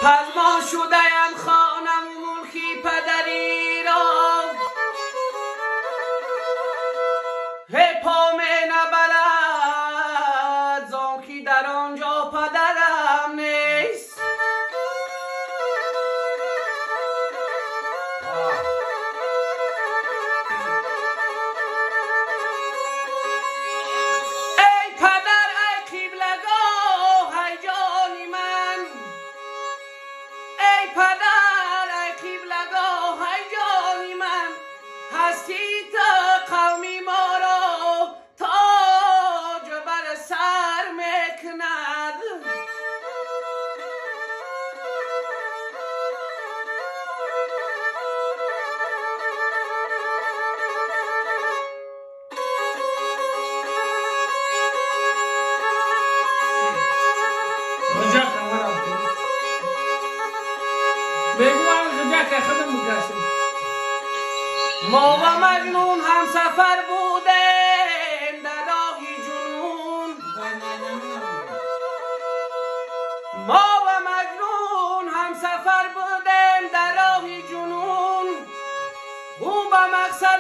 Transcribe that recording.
پزمان شده‌ام خانم و ملکی پدری را پام نبرد زانکی در آنجا پدرم نیست. ای پدر ای قبلگاه ای جانی من، ای پدر ای قبلگاه ای جانی من، هستی تا قومی ما را تاج بر سر میکند. ما و مجنون هم سفر بودیم در راه جنون، ما و مجنون هم سفر بودیم در راه جنون، او به مقصد